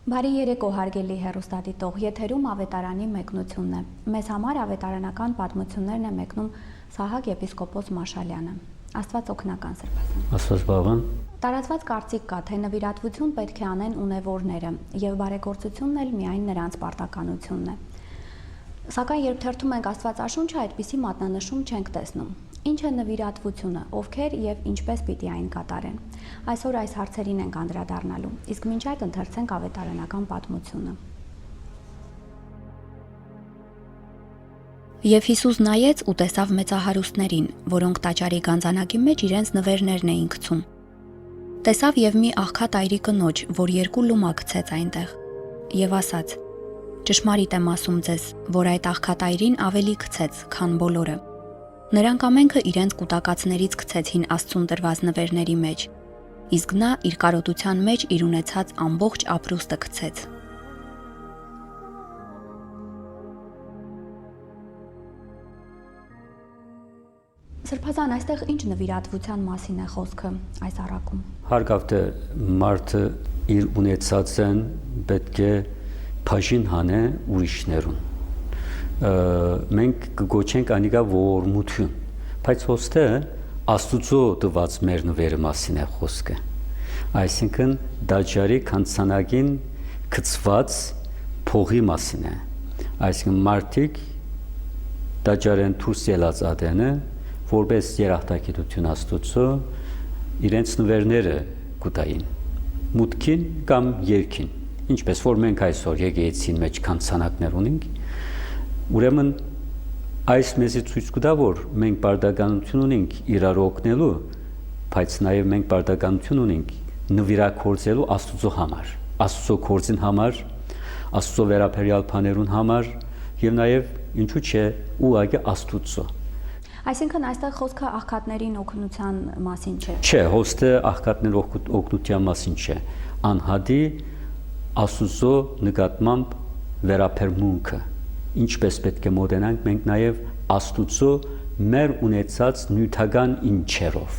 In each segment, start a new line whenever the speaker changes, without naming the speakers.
Բարի երեկո հարգելի հեռուստադիտող, եթերում ավետարանի մեկնությունն է։ Մեզ համար ավետարանական պատմություններն է մեկնում Սահակ եպիսկոպոս Մաշալյանը։ Աստված օգնական Սրբազան։
Աստված բավան։
Տարածված կարծիք կա, թե նվիրատվություն պետք է անեն ունևորները, եւ բարեգործությունն էլ միայն նրանց պարտականությունն է։ Սակայն երբ թերթում ենք Աստվածաշունչը, այդպիսի մատնանշում չենք տեսնում։ Ինչ է նվիրատվությունը, ովքեր եւ ինչպես պիտի այն կատարեն։ Այսօր այս հարցերին ենք անդրադառնալու, իսկ մինչ այդ ընթերցենք ավետարանական պատմությունը։ Եվ Հիսուս նայեց ու տեսավ մեծահարուստներին, որոնք տաճարի գանձանակի մեջ իրենց նվերներն էին գցում։ Տեսավ եւ մի աղքատ այրի կնոջ, որ երկու լումա գցեց այնտեղ, եւ ասաց. «Ճշմարիտ եմ ասում ձեզ, որ այդ աղքատ այրին ավելի գցեց, քան բոլորը։ Նրանք ամենքը իրենց կուտակածներից գցեցին Աստծուն տրված նվերների մեջ, իսկ նա իր կարոտության մեջ իր ունեցած ամբողջ ապրուստը գցեց»։ Սրբազան, այստեղ ինչ նվիրատվության մասին է խոսքը այս առակում։
Հարգավ թե մարդը իր ունեցածն պետք է բաժին հանե ուրիշներուն։ Մենք կգոչենք անիկա ողորմություն, բայց ոստը Աստուծո տված մեր նվերը մասին է խոսքը։ Այսինքն դաջարի քանցանագին գծված փողի մասին է։ Այսինքն մարդիկ դաջարեն դուրս ելած ադենը որպես երախտագիտություն Աստուծո իրենց նվերները կուտային մուտքին կամ երկին, ինչպես որ մենք այսօր եկեղեցին մեջ քանցանակներ ունենք, ուրեմն այս մեզի ցույց կտա, որ մենք բարդականություն ունենք իրար օգնելու, բայց նաև մենք բարդականություն ունենք նվիրակորձելու Աստուծո համար, Աստուծո կորձին համար, Աստուծո վերաբերյալ բաներուն համար եւ նաև ինչու՞ չէ ուղղակի Աստուծո։
Այսինքն այստեղ խոսքը աղքատներին օգնության մասին չէ։
Չէ, հոստը աղքատների օգնության մասին չէ։ Անհադի Աստուծո նկատմամբ վերաբերմունքը, ինչպես պետք է մոտենանք մենք նաև Աստուծո մեր ունեցած նյութական ինչերով։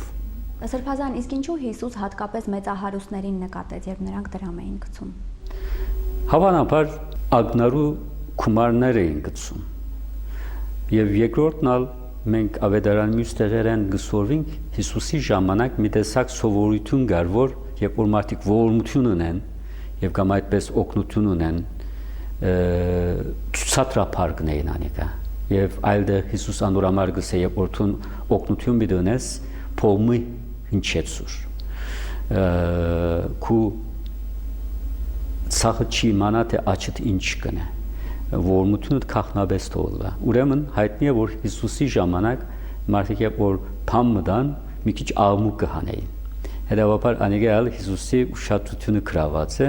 Սրբազան, իսկ ինչու Հիսուս հատկապես մեծահարուստներին նկատեց, երբ նրանք դրամ էին գցում։
Հավանաբար ագնարու գումարներ էին գցում։ Եվ երկրորդն ալ մենք ավետարանի մյուս տեղերեն գսորվենք Հիսուսի ժամանակ մի տեսակ սովորություն կար, որ երբ որ մարդիկ ողորմություն ունեն եւ կամ այդպես օգնություն ունեն, ցուցադրապարգն էին անիկա։ Եվ այլտեղ Հիսուս անորամար գսե երբ որ դու օգնություն բիդոնես, փողմի հնչեցուր։ Քու ցախը չի մանա թե աչդ ինչ կնե։ Ողորմությունը քախնաբես թողլա։ Ուրեմն հայտնի է որ Հիսուսի ժամանակ մարդիկ երբ որ փամ մտան, մի քիչ աղմուկ կհանեին։ Հետևաբար անիկալ Հիսուսի ուշադրությունը գրաված է։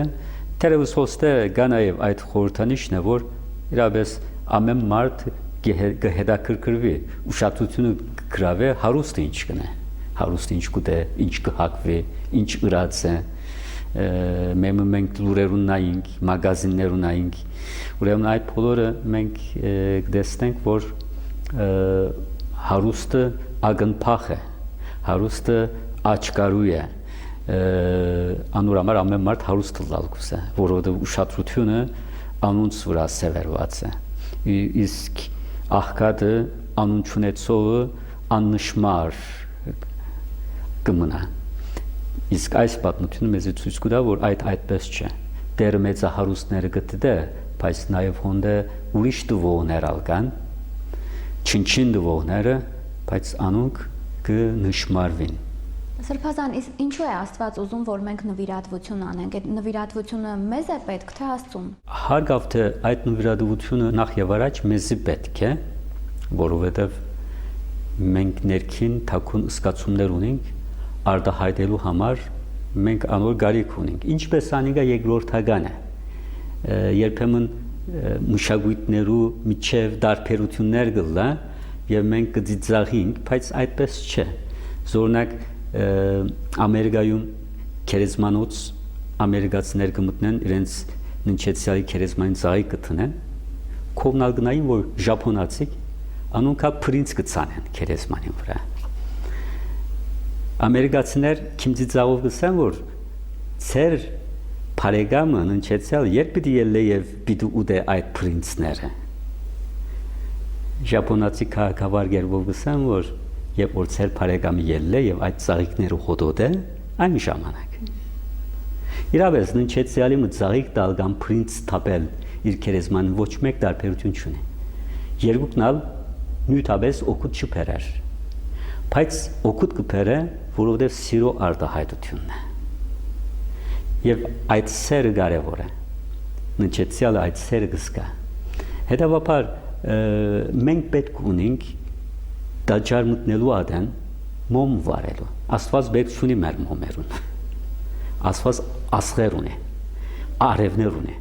Թերևս հոստը կա նաև այդ խորհրդանիշն է, որ իրապես ամեն մարդ կհետաքրքրվի, ուշադրությունը գրավե հարուստը ինչ կնե, հարուստը ինչ կուտե, ինչ կհակվի, ինչ ըրած է, մենք լուրերուն նայինք, մագազիններուն նայինք, ուրեմն այդ բոլորը մենք կտեսնենք, որ հարուստը ագնփախ է, հարուստը աչկարու է, անորամար ամեն մարդ հարուստ լալ կուզե, որովհետև ուշադրությունը անունց վրա սևերված է, իսկ աղքատը անուն չունեցողը աննշմար կմնա։ Իսկ այս պատմությունը մեզ ցույց կտա, որ այդպես չէ։ Տերը մեծահարուստները գտե, բայց նաև հոնդե ուրիշ դվողներ ալկան, չինչին դվողները, բայց անոնք կնշմարվին։
Սրբազան, իսկ ինչու է Աստված ուզում, որ մենք նվիրատվություն անենք։ Այդ նվիրատվությունը մեզ է պետք, թե Աստծուն։
Հարգավ թե այդ նվիրատվությունը նախ եւ առաջ մեզի պետք է, որովհետեւ մենք ներքին թակուն զգացումներ ունենք, արտահայտելու համար մենք անոր գարիք ունենք։ Ինչպես անիկա երկրորդական է։ Երբեմն մշակույթներու միջև դարբերություններ կլա եւ մենք կծիծաղենք, բայց այդպես չէ։ Զորնակ Ամերիկայում քերեզմանոց ամերիկացիներ կմտնեն իրենց ննչեցյալի քերեզմանին ծաղի կտնեն, կողմնալ գնային որ ժապոնացիք անոնքա պրինց կցանեն քերեզմանին վրա։ Ամերիկացիներ քիմծիծաղով գսեն որ ծեր բարեկամը ընչեցյալ երբ պիտի ելնե եւ պիտի ուտե այդ պրինցները։ Ճապոնացի քաղաքավար գերբովսան որ երբ որ ցեր բարեկամը ելնե եւ այդ ծաղիկները հոտոտե, այն ժամանակ։ Իրավես ընչեցյալի մծաղիկ տալ կամ պրինց թափել իր քերեզման ոչ մեկ տարբերություն չունի։ Երկուքն ալ նույնապես օգուտ չբերեր։ Բայց օգուտ կբերե, որովհետև սիրո արտահայտությունն է։ Եվ այդ սերը կարևոր է։ Նչեցյալը այդ սերը կզգա։ Հետևաբար մենք պետք ունենք դաջար մտնելու ադեն մոմ վարելու։ Աստված պետք չունի մեր մոմերուն։ Աստված ասղեր ունի, արևներ ունի։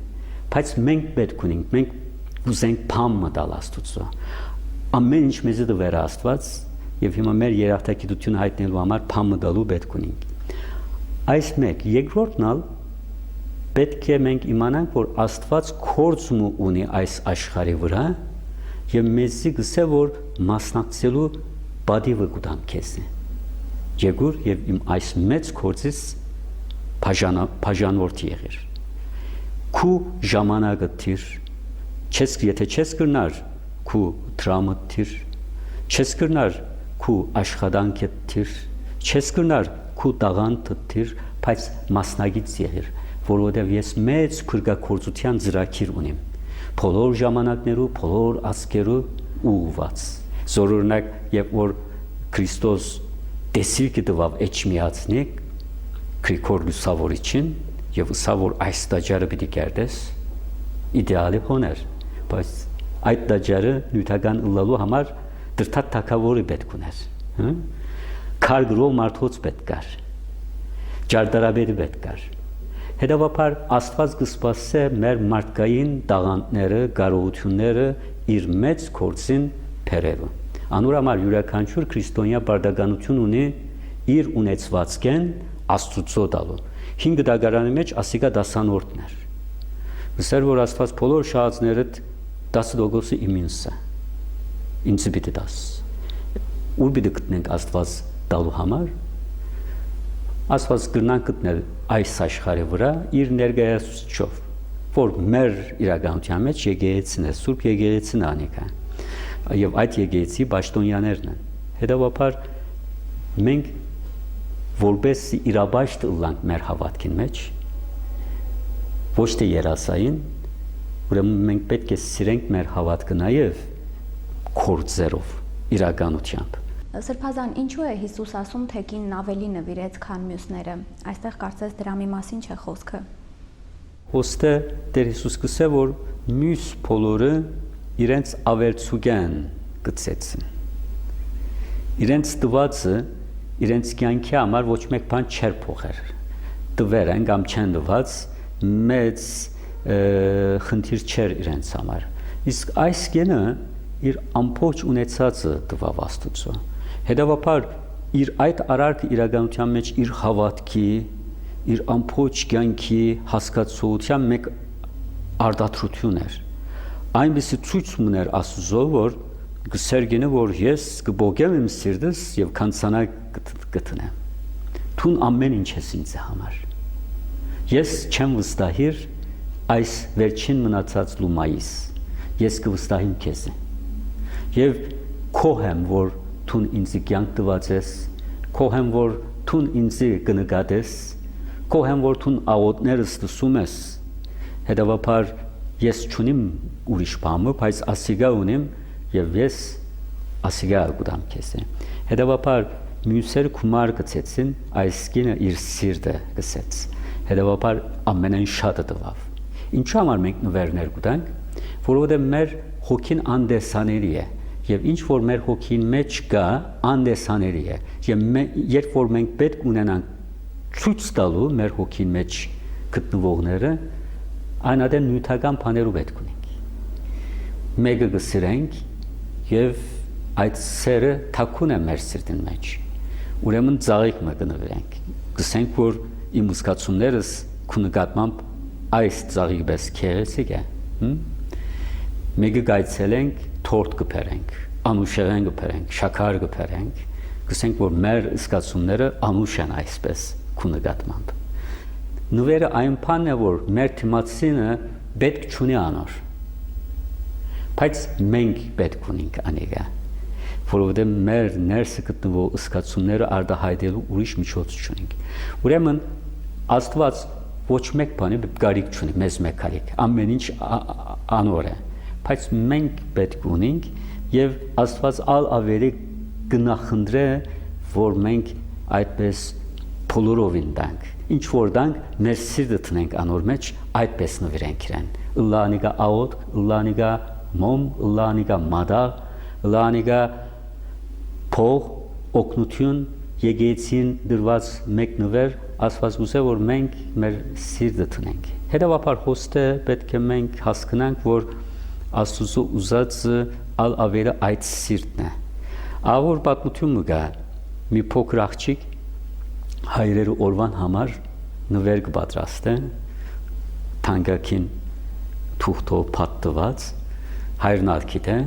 Բայց մենք պետք ունենք, մենք ուզենք փամ մտալ Աստծո։ Ամեն ինչ մեզ դվեր Աստված եւ հիմա մեր երախտագիտությունը հայտնելու համար փամ մտալու պետք ունենք։ Այս մեկ երկրորդն ալ պետք է մենք իմանանք, որ Աստված կորցում ունի այս աշխարհի վրա եւ մեզի գսե որ մասնակցելու բադիվը կուտամ քեզ։ Եգուր եւ իմ այս մեծ կորցից բաժանորդ եղիր։ Քու ժամանակը թիր, եթե չես կրնար քու դրամը թիր, չես կրնար քու աշխատանքը թիր, չես կրնար քու տաղանդը թիր, բայց մասնագիծ եղիր, որովհետև ես մեծ փրկագործության ծրագիր ունեմ, բոլոր ժամանակներու, բոլոր ազգերու ուղղված։ Զորօրինակ, երբ որ Քրիստոս տեսիլքը տվավ Էջմիածնիկ, Գրիգոր Լուսավորիչին, եւ ուսա որ այս տաճարը պիտի կերտես, իդեալի բաներ, բայց այդ տաճարը նյութական ըլլալու համար դրթատ թակավորի պետք ուներ, քարգրով մարդոց պետք կար, ջարդարաբերի պետք կար։ Հետևաբար Աստված կսպասե մեր մարդկային տաղանդները, կարողությունները իր մեծ կորցին բերելու։ Անոր համար յուրաքանչյուր քրիստոնյա բարդականություն ունի իր ունեցվածքեն Աստծո տալու։ 5 դագարանի մեջ ասիկա դասանորդն էր։ Գսեր որ Աստված բոլոր շահածներդ 10% իմինս է։ Ինձ պիտի դաս։ Ուր պիտի գտնենք Աստված տալու համար։ Աստված կգնան գտնել այս աշխարհի վրա իր ներկայացուցչով, որ մեր իրականության մեջ եկեղեցին է, Սուրբ եկեղեցին անիկա։ Եվ այդ եկեղեցի պաշտոնյաներն են։ Հետևաբար մենք որպես իրաբաշտ ըլլանք մեր հավատքին մեջ, ոչ թե երասային, ուրեմն մենք պետք է սիրենք մեր հավատքը նաև կորձերով, իրականությամբ։
Սրբազան, ինչու է Հիսուս ասում, թե կինն ավելի նվիրեց, քան մյուսները։ Այստեղ կարծես դրամի մասին չէ խոսքը։
Ոստե Տեր Հիսուս կսե, որ մյուս բոլորը իրենց ավերցուգեն գծեցին։ Իրենց տվածը իրենց կյանքի համար ոչ մեկ բան չեր փոխեր։ Տվեր են կամ չեն տված մեծ խնդիր չեր իրենց համար։ Իսկ այս կինը իր ամբողջ ունեցածը տվավ Աստծո։ Հետևաբար իր այդ արարքը իրականության մեջ իր հավատքի, իր ամբողջ կյանքի հասկացության մեկ արտադրություն էր։ Այնպիսի ցույց ուներ Աստծո, որ գսերգինը որ ես կբոգեմ իմ սիրտս եւ քանցանա գտնեմ։ Թուն ամեն ինչ ես ինձ համար։ Ես չեմ վստահիր այս վերջին մնացած լումայիս։ Ես կվստահիմ քեզ։ Եվ քոհեմ որ թուն ինձ կյանք տված ես, քոհեմ որ թուն ինձ կնկատես, քոհեմ որ թուն աղոտներս տսում ես։ Հետևաբար ես չունիմ ուրիշ բամը, բայց ասիգա ունիմ եւ ես ասիգա գուտամ քեզ։ Հետևաբար մյուսերը գումար գցեցին, այս կինը իր սիրտը գցեց։ Հետևաբար ամենայն շատը տվավ։ Ինչու համար մենք նվերներ գտանք, որովհետեւ մեր հոգին անդեսաների է եւ ինչ որ մեր հոգին մեջ կա անդեսաների է եւ երբ որ մենք պետք ունենանք ցույց տալու մեր հոգին մեջ գտնվողները այնադեն նյութական բաներով պետք ունենք։ Մեկը գսիրենք եւ այդ սերը թաքուն է մեր սրտին մեջ։ Ուրեմն ծաղիկ մը կնվիրենք։ Գսենք որ իմ զգացումներս քու նկատմամբ այս ծաղիկ պես քերեսիկ է։ Մեկը գայցելենք թորտ կփերենք, անուշեղեն կփերենք, շաքար կփերենք, գսենք որ մեր զգացումները անուշ են այսպես քու նկատմամբ։ նվերը այն բանն է, որ մեր թիմացինը պետք չունի անոր։ Բայց մենք պետք ունենք անիգա, որովհետև մեր ներսը գտնվող ըսկացումները արտահայտելու ուրիշ միջոց չունենք։ Ուրեմն Աստված ոչ մեկ բանի գարիք չունի, մեզ մեկ գարիք, ամեն ինչ անոր է, բայց մենք պետք ունենք եւ Աստված ավելի գնահնդրե, որ մենք այդպես փոլորովին դանք, ինչ որ դանք մեր սիրտը տնենք անոր մեջ, այդպես նվիրենք իրեն։ Լանիգա աոտ, լանիգա մոմ, լանիգա մադա, լանիգա փող, օգնություն, եկեցին դրված մեկ նվեր, Աստված ուզե որ մենք մեր սիրտը տնենք։ Հետևաբար հոստը պետք է մենք հասկանանք, որ Աստծո ուզածը ավելի այդ սիրտն է։ Ավոր պատմություն կա, մի փոքր աղջիկ հայրերը օրվան համար նվեր կպատրաստե, թանկագին թուղթով պատտված, հայրն ալքիտ է,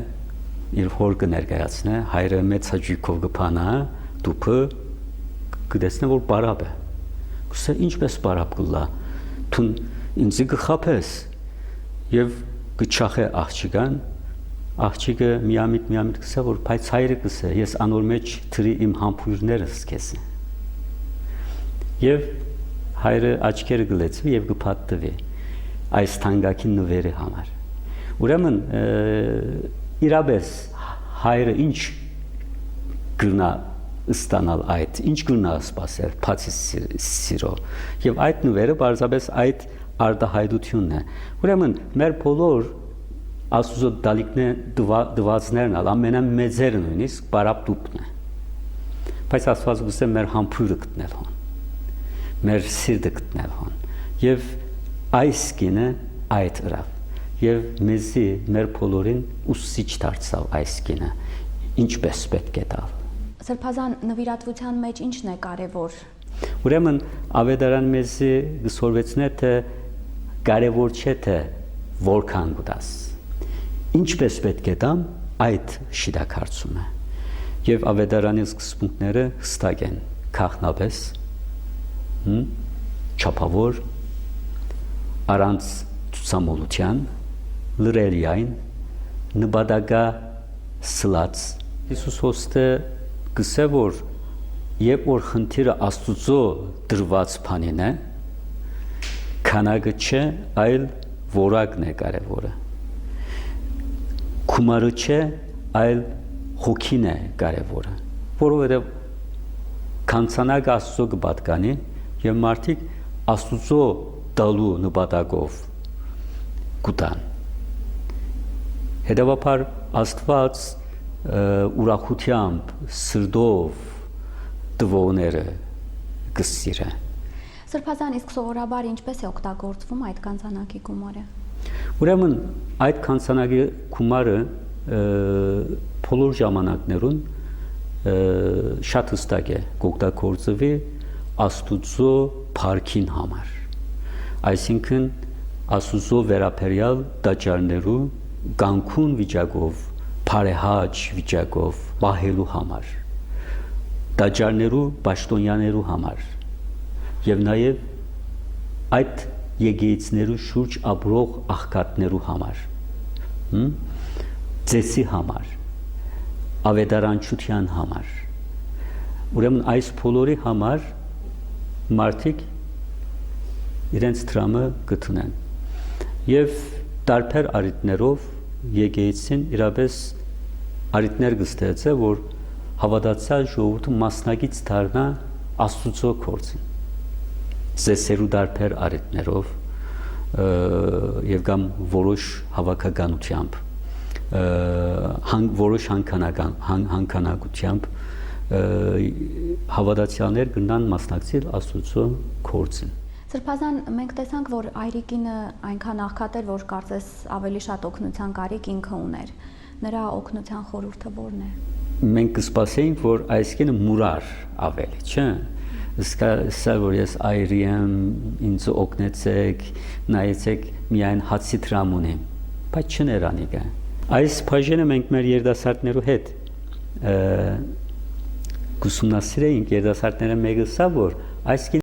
իր հոր կներկայացնե, հայրը մեծ հաճույքով կփանա, դուփը կտեսնե որ բարապ է։ Գուցե ինչպես բարապ կլա, թուն ինձ կխափես եւ կչախե աղջիկան, աղջիկը միամիտ կսե որ բայց հայրը կսե, ես անոր մեջ թրի իմ համբույրներս քեզ։ Եվ հայրը աչքերը գլեցվի եւ կփաթվի այս թանկագին նվերի համար։ Ուրեմն իրապես հայրը ինչ գրնա ստանալ այդ, ինչ գրնա սпасել բացի սիրո։ Եվ այդ նվերը բարձրապես այդ արտահայտությունն է։ Ուրեմն մեր բոլոր Աստծո դվածներն ամենամեծերը նույնիսկ բարապտուպն է։ Բայց Աստված գուցե մեր համբույրը գտնել հոն, մեր սիրտը գտնել հոն։ Եվ այս կինը այդ ըրավ։ Եվ մեզի մեր բոլորին ուսուցիչ դարձավ այս կինը, ինչպես պետք է տալ։
Սրբազան նվիրատվության մեջ ինչն է կարևոր։
Ուրեմն ավետարան մեզի գսորվեցնե թե կարևոր չէ թե որքան գտաս։ Ինչպես պետք է տամ այդ շիդակարծում է։ Եվ ավետարանի սկզբունքները հստակ են, քաղնապես, չափավոր, առանց ցուցամոլության, լրելիային, նպատակա սլած։ Հիսուս հոստը գսե որ երբ որ խնդիրը Աստծո դրված բանին է, քանակը չէ, այլ որակն է կարևորը։ Քումարը չէ, այլ հոգին է կարևորը, որովհետև քանցանակը Աստծո կպատկանի եւ մարդիկ Աստծո տալու նպատակով կուտան։ Հետևաբար Աստված ուրախությամբ, սրտով տվողները կսիրե։
Սրբազան իսկ սովորաբար ինչպես է օգտագործվում այդ կանցանակի գումարը։
Ուրեմն այդ կանցանակի գումարը բոլոր ժամանակներուն շատ հստակ է օգտագործվի Աստուծո փառքին համար։ Այսինքն Աստուծո վերաբերյալ տաճարներու կանգուն վիճակով, բարեհաճ վիճակով պահելու համար, տաճարներու պաշտոնյաներու համար եւ նաեւ այդ եկեղեցիներու շուրջ ապրող աղքատներու համար, ծեսի համար, ավետարանչության համար։ Ուրեմն այս բոլորի համար մարդիկ իրենց դրամը գտնեն եւ տարբեր արիտներով եկեղեցին իրապես արիտներ կստեղծե, որ հավատացյալ ժողովուրդը մասնակից դառնա Աստծո գործին։ Զեսերու տարբեր արիտներով եւ կամ որոշ հավաքականությամբ, որոշ հանքանակությամբ հավատացյալներ կգնան մասնակցել Աստծո գործին։
Սրբազան մենք տեսանք, որ Այրիկինը այնքան աղքատ էր, որ կարծես ավելի շատ օգնության կարիք ինքը ուներ։ Նրա օգնության խորհուրդը ո՞րն է։
Մենք կսպասեինք, որ այս կինը մուրար ավելի, չէ՞։ Սա որ ես այրի եմ, ինձ օգնեցեք, նայեցեք, միայն հացի տրամ ունեմ, բայց չներ անիկա։ Այս բաժինը մենք մեր երիտասարդներու հետ կուսումնասիրեինք, երիտասարդները մեկը սա որ այս